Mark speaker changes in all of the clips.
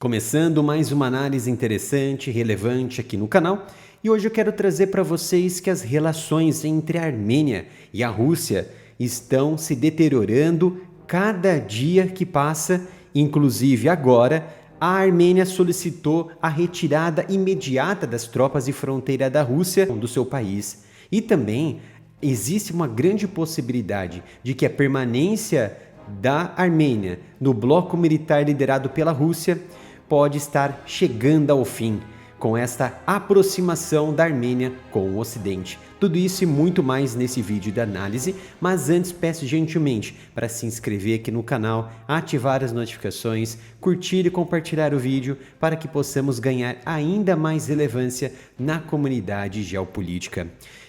Speaker 1: Começando mais uma análise interessante e relevante aqui no canal, e hoje eu quero trazer para vocês que as relações entre a Armênia e a Rússia estão se deteriorando cada dia que passa. Inclusive agora, a Armênia solicitou a retirada imediata das tropas de fronteira da Rússia do seu país. E também existe uma grande possibilidade de que a permanência da Armênia no bloco militar liderado pela Rússia pode estar chegando ao fim, com esta aproximação da Armênia com o Ocidente. Tudo isso e muito mais nesse vídeo de análise, mas antes peço gentilmente para se inscrever aqui no canal, ativar as notificações, curtir e compartilhar o vídeo para que possamos ganhar ainda mais relevância na comunidade geopolítica.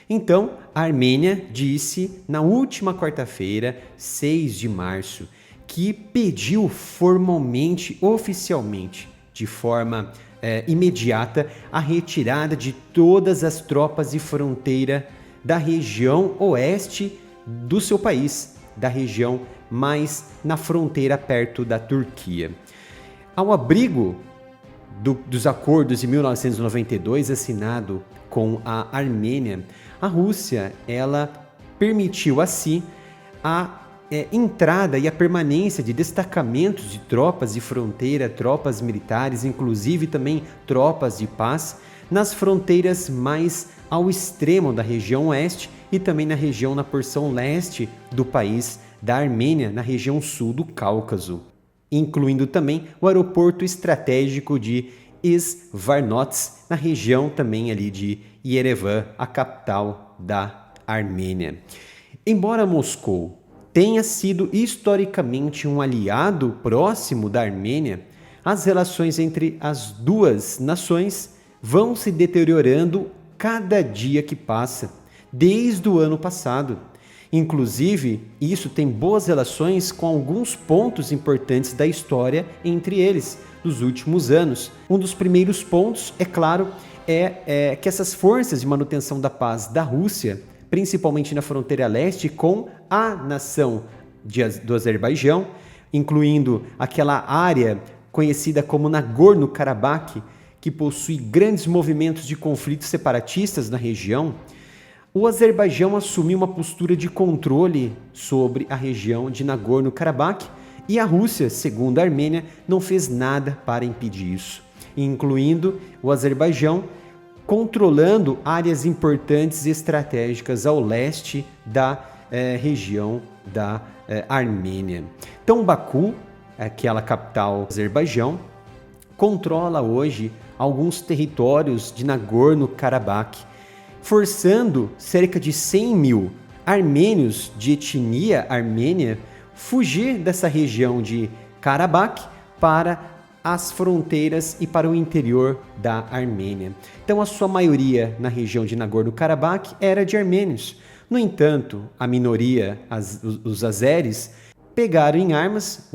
Speaker 1: Então, a Armênia disse na última quarta-feira, 6 de março, que pediu formalmente, oficialmente, de forma imediata, a retirada de todas as tropas de fronteira da região oeste do seu país, da região mais na fronteira perto da Turquia. Ao abrigo dos acordos de 1992 assinado com a Armênia, a Rússia ela permitiu assim a entrada e a permanência de destacamentos de tropas de fronteira, tropas militares, inclusive também tropas de paz, nas fronteiras mais ao extremo da região oeste e também na porção leste do país da Armênia, na região sul do Cáucaso, incluindo também o aeroporto estratégico de Izvarnots, na região também ali de Yerevan, a capital da Armênia. Embora Moscou tenha sido historicamente um aliado próximo da Armênia, as relações entre as duas nações vão se deteriorando cada dia que passa, desde o ano passado. Inclusive, isso tem boas relações com alguns pontos importantes da história entre eles, dos últimos anos. Um dos primeiros pontos, é claro, é que essas forças de manutenção da paz da Rússia, principalmente na fronteira leste com a nação do Azerbaijão, incluindo aquela área conhecida como Nagorno-Karabakh, que possui grandes movimentos de conflitos separatistas na região. O Azerbaijão assumiu uma postura de controle sobre a região de Nagorno-Karabakh e a Rússia, segundo a Armênia, não fez nada para impedir isso, incluindo o Azerbaijão controlando áreas importantes e estratégicas ao leste da região da Armênia. Então, Baku, aquela capital do Azerbaijão, controla hoje alguns territórios de Nagorno-Karabakh, forçando cerca de 100 mil armênios de etnia armênia fugir dessa região de Karabakh para as fronteiras e para o interior da Armênia. Então, a sua maioria na região de Nagorno-Karabakh era de armênios. No entanto, a minoria, os azeres, pegaram em armas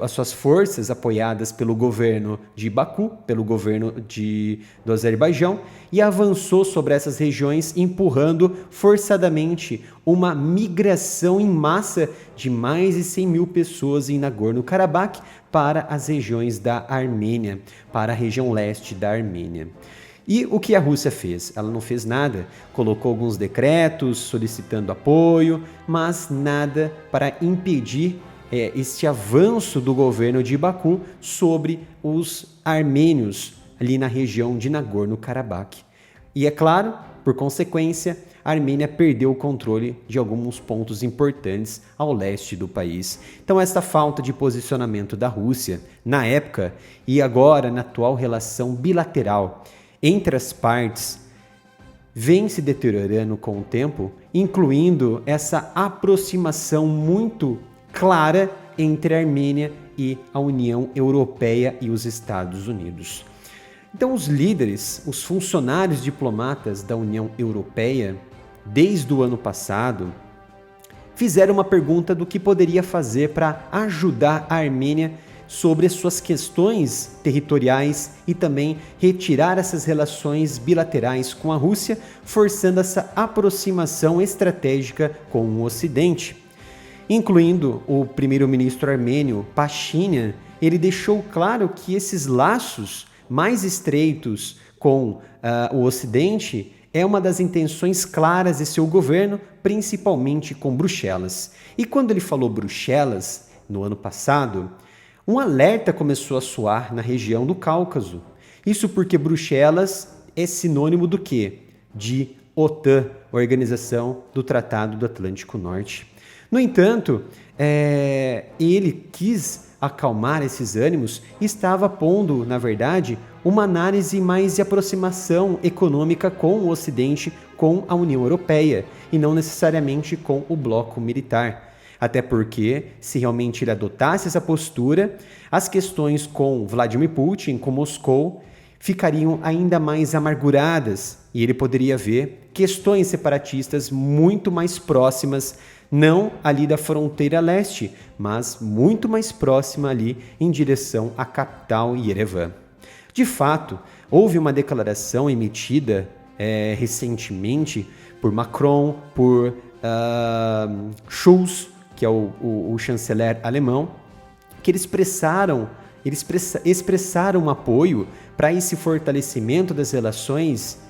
Speaker 1: as suas forças apoiadas pelo governo de Baku, pelo governo do Azerbaijão, e avançou sobre essas regiões, empurrando forçadamente uma migração em massa de mais de 100 mil pessoas em Nagorno-Karabakh para as regiões da Armênia, para a região leste da Armênia. E o que a Rússia fez? Ela não fez nada, colocou alguns decretos solicitando apoio, mas nada para impedir este avanço do governo de Baku sobre os armênios ali na região de Nagorno-Karabakh. E é claro, por consequência, a Armênia perdeu o controle de alguns pontos importantes ao leste do país. Então, esta falta de posicionamento da Rússia na época e agora na atual relação bilateral entre as partes vem se deteriorando com o tempo, incluindo essa aproximação muito clara entre a Armênia e a União Europeia e os Estados Unidos. Então, os líderes, os funcionários diplomatas da União Europeia, desde o ano passado, fizeram uma pergunta do que poderia fazer para ajudar a Armênia sobre as suas questões territoriais e também retirar essas relações bilaterais com a Rússia, forçando essa aproximação estratégica com o Ocidente, incluindo o primeiro-ministro armênio Pashinyan ele deixou claro que esses laços mais estreitos com o Ocidente é uma das intenções claras de seu governo, principalmente com Bruxelas. E quando ele falou Bruxelas, no ano passado, um alerta começou a soar na região do Cáucaso. Isso porque Bruxelas é sinônimo do quê? De OTAN, Organização do Tratado do Atlântico Norte. No entanto, ele quis acalmar esses ânimos e estava pondo, na verdade, uma análise mais de aproximação econômica com o Ocidente, com a União Europeia, e não necessariamente com o bloco militar. Até porque, se realmente ele adotasse essa postura, as questões com Vladimir Putin, com Moscou, ficariam ainda mais amarguradas e ele poderia ver questões separatistas muito mais próximas, não ali da fronteira leste, mas muito mais próxima ali em direção à capital Yerevan. De fato, houve uma declaração emitida recentemente por Macron, por Scholz, que é o chanceler alemão, que eles expressaram apoio para esse fortalecimento das relações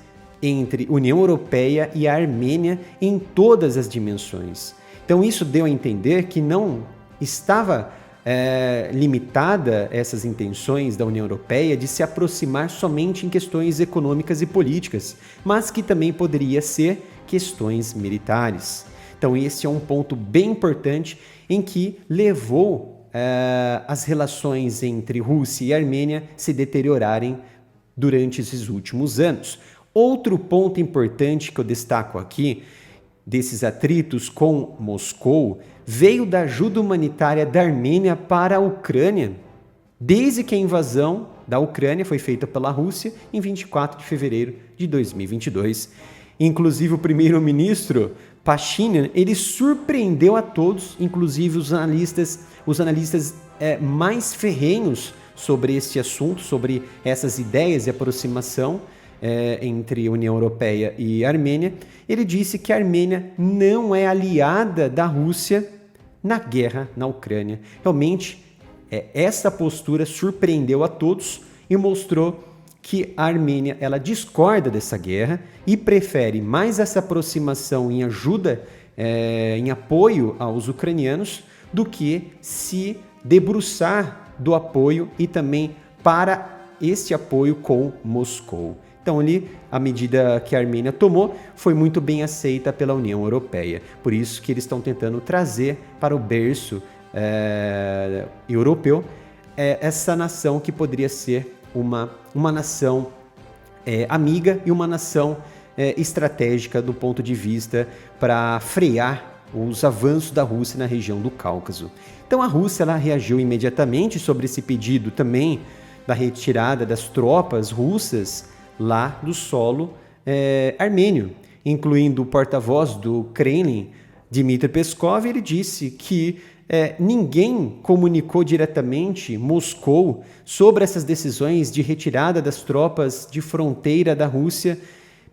Speaker 1: entre União Europeia e a Armênia em todas as dimensões. Então isso deu a entender que não estava limitada essas intenções da União Europeia de se aproximar somente em questões econômicas e políticas, mas que também poderia ser questões militares. Então esse é um ponto bem importante em que levou as relações entre Rússia e Armênia se deteriorarem durante esses últimos anos. Outro ponto importante que eu destaco aqui, desses atritos com Moscou, veio da ajuda humanitária da Armênia para a Ucrânia, desde que a invasão da Ucrânia foi feita pela Rússia em 24 de fevereiro de 2022. Inclusive o primeiro-ministro Pashinyan, ele surpreendeu a todos, inclusive os analistas mais ferrenhos sobre esse assunto, sobre essas ideias de aproximação entre União Europeia e Armênia. Ele disse que a Armênia não é aliada da Rússia na guerra na Ucrânia. Realmente, essa postura surpreendeu a todos e mostrou que a Armênia ela discorda dessa guerra e prefere mais essa aproximação em ajuda, em apoio aos ucranianos, do que se debruçar do apoio e também para esse apoio com Moscou. Então, ali, a medida que a Armênia tomou foi muito bem aceita pela União Europeia. Por isso que eles estão tentando trazer para o berço europeu essa nação que poderia ser uma nação amiga e uma nação estratégica do ponto de vista para frear os avanços da Rússia na região do Cáucaso. Então a Rússia ela reagiu imediatamente sobre esse pedido também da retirada das tropas russas lá do solo armênio, incluindo o porta-voz do Kremlin, Dmitry Peskov. Ele disse que ninguém comunicou diretamente Moscou sobre essas decisões de retirada das tropas de fronteira da Rússia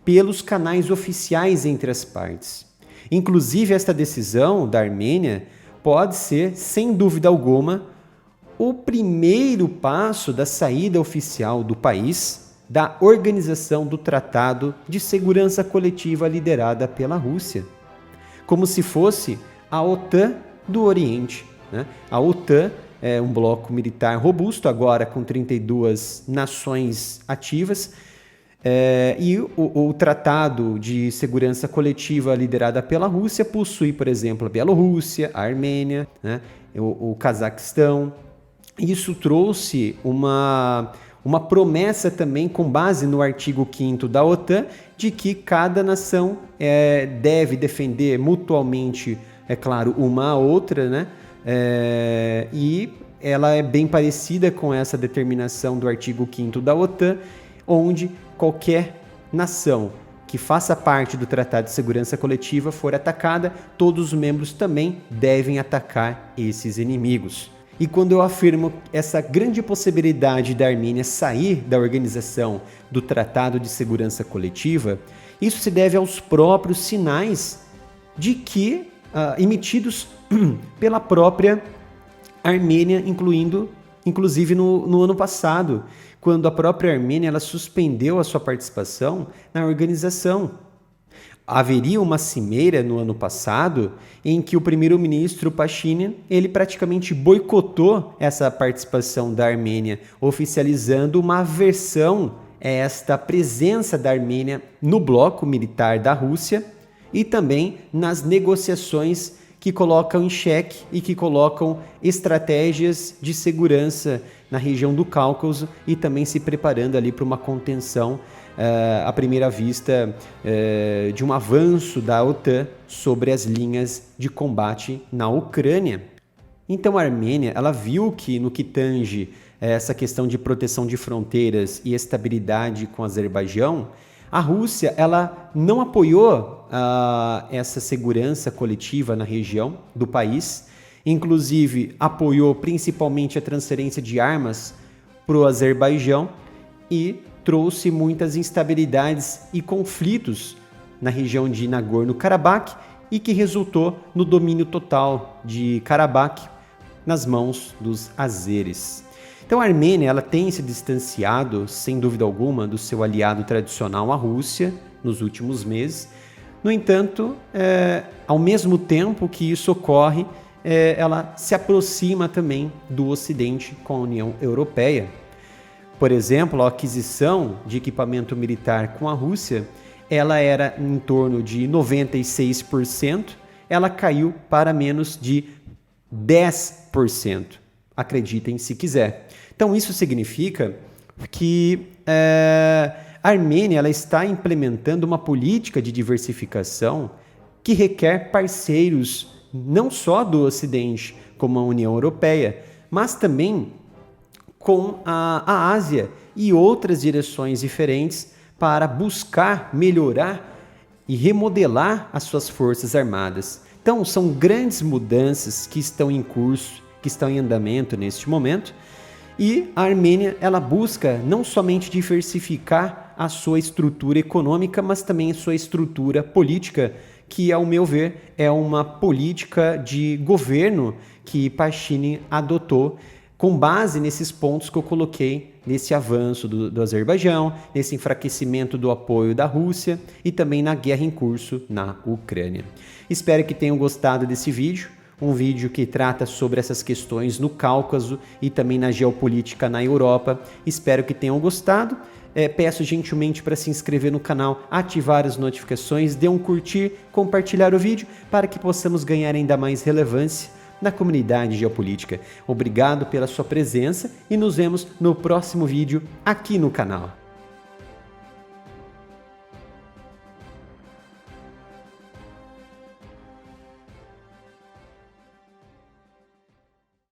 Speaker 1: pelos canais oficiais entre as partes. Inclusive, esta decisão da Armênia pode ser, sem dúvida alguma, o primeiro passo da saída oficial do país da Organização do Tratado de Segurança Coletiva liderada pela Rússia, como se fosse a OTAN do Oriente, né? A OTAN é um bloco militar robusto, agora com 32 nações ativas, e o Tratado de Segurança Coletiva liderada pela Rússia possui, por exemplo, a Bielorrússia, a Armênia, né? o Cazaquistão. Isso trouxe uma promessa também com base no artigo 5º da OTAN de que cada nação deve defender mutualmente, é claro, uma a outra, né? E ela é bem parecida com essa determinação do artigo 5º da OTAN, onde qualquer nação que faça parte do Tratado de Segurança Coletiva for atacada, todos os membros também devem atacar esses inimigos. E quando eu afirmo essa grande possibilidade da Armênia sair da organização do Tratado de Segurança Coletiva, isso se deve aos próprios sinais de que emitidos pela própria Armênia, incluindo inclusive no ano passado, quando a própria Armênia ela suspendeu a sua participação na organização. Haveria uma cimeira no ano passado em que o primeiro-ministro Pashinyan ele praticamente boicotou essa participação da Armênia, oficializando uma aversão a esta presença da Armênia no bloco militar da Rússia e também nas negociações que colocam em xeque e que colocam estratégias de segurança na região do Cáucaso e também se preparando ali para uma contenção à primeira vista de um avanço da OTAN sobre as linhas de combate na Ucrânia. Então a Armênia ela viu que no que tange essa questão de proteção de fronteiras e estabilidade com o Azerbaijão, a Rússia ela não apoiou essa segurança coletiva na região do país, inclusive apoiou principalmente a transferência de armas para o Azerbaijão e trouxe muitas instabilidades e conflitos na região de Nagorno-Karabakh e que resultou no domínio total de Karabakh nas mãos dos azeres. Então a Armênia ela tem se distanciado, sem dúvida alguma, do seu aliado tradicional, a Rússia, nos últimos meses. No entanto, ao mesmo tempo que isso ocorre, ela se aproxima também do Ocidente com a União Europeia. Por exemplo, a aquisição de equipamento militar com a Rússia, ela era em torno de 96%, ela caiu para menos de 10%. Acreditem se quiser. Então isso significa que a Armênia ela está implementando uma política de diversificação que requer parceiros não só do Ocidente, como a União Europeia, mas também com a Ásia e outras direções diferentes para buscar melhorar e remodelar as suas forças armadas. Então são grandes mudanças que estão em curso, que estão em andamento neste momento, e a Armênia ela busca não somente diversificar a sua estrutura econômica, mas também a sua estrutura política, que, ao meu ver, é uma política de governo que Pashinyan adotou com base nesses pontos que eu coloquei, nesse avanço do Azerbaijão, nesse enfraquecimento do apoio da Rússia e também na guerra em curso na Ucrânia. Espero que tenham gostado desse vídeo. Um vídeo que trata sobre essas questões no Cáucaso e também na geopolítica na Europa. Espero que tenham gostado. Peço gentilmente para se inscrever no canal, ativar as notificações, dê um curtir, compartilhar o vídeo para que possamos ganhar ainda mais relevância na comunidade geopolítica. Obrigado pela sua presença e nos vemos no próximo vídeo aqui no canal.